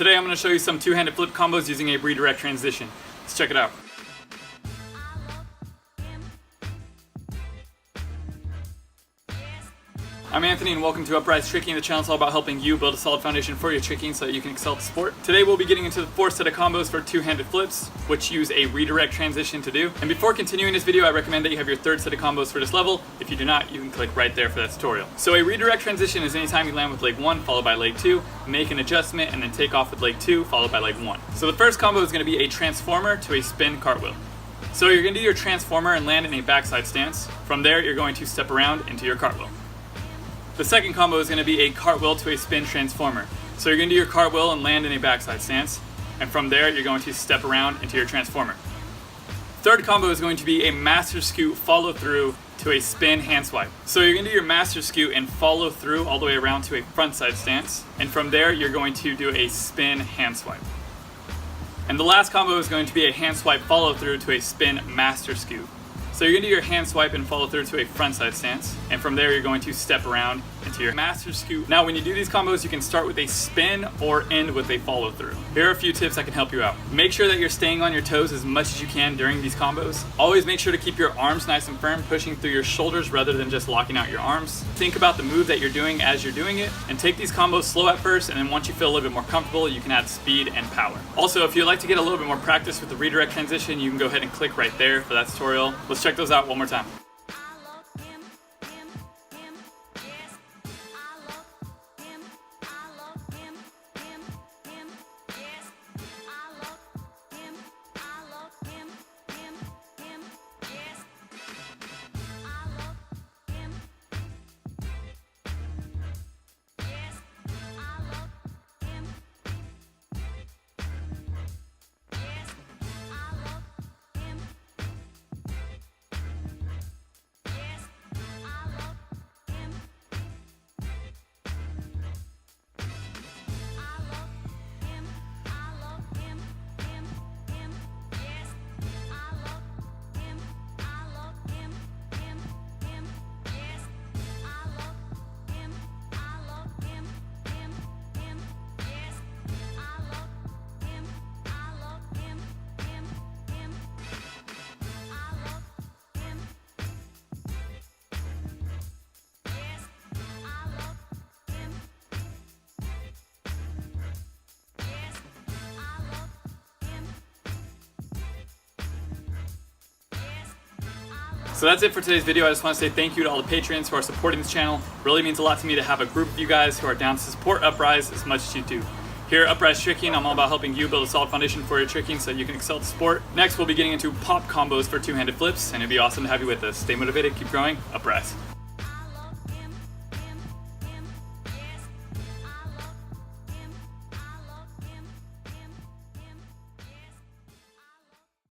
Today I'm going to show you some two-handed flip combos using a redirect transition. Let's check it out. I'm Anthony and welcome to Upraiz Tricking. The channel is all about helping you build a solid foundation for your tricking so that you can excel at the sport. Today we'll be getting into the fourth set of combos for two-handed flips, which use a redirect transition to do. And before continuing this video, I recommend that you have your third set of combos for this level. If you do not, you can click right there for that tutorial. So a redirect transition is anytime you land with leg 1 followed by leg 2, make an adjustment, and then take off with leg 2 followed by leg 1. So the first combo is going to be a transformer to a spin cartwheel. So you're going to do your transformer and land in a backside stance. From there, you're going to step around into your cartwheel. The second combo is going to be a cartwheel to a spin transformer. So you're going to do your cartwheel and land in a backside stance, and from there you're going to step around into your transformer. Third combo is going to be a master scoot follow through to a spin hand swipe. So you're going to do your master scoot and follow through all the way around to a frontside stance, and from there you're going to do a spin hand swipe. And the last combo is going to be a hand swipe follow through to a spin master scoot. So you're going to do your hand swipe and follow through to a frontside stance, and from there you're going to step around into your master scoot. Now when you do these combos, you can start with a spin or end with a follow through. Here are a few tips that can help you out. Make sure that you're staying on your toes as much as you can during these combos. Always make sure to keep your arms nice and firm, pushing through your shoulders rather than just locking out your arms. Think about the move that you're doing as you're doing it, and take these combos slow at first, and then once you feel a little bit more comfortable, you can add speed and power. Also, if you'd like to get a little bit more practice with the redirect transition, you can go ahead and click right there for that tutorial. Let's check those out one more time. So that's it for today's video. I just want to say thank you to all the patrons who are supporting this channel. It really means a lot to me to have a group of you guys who are down to support Upraiz as much as you do. Here at Upraiz Tricking, I'm all about helping you build a solid foundation for your tricking so you can excel at the sport. Next, we'll be getting into pop combos for two-handed flips, and it'd be awesome to have you with us. Stay motivated, keep growing, Upraiz.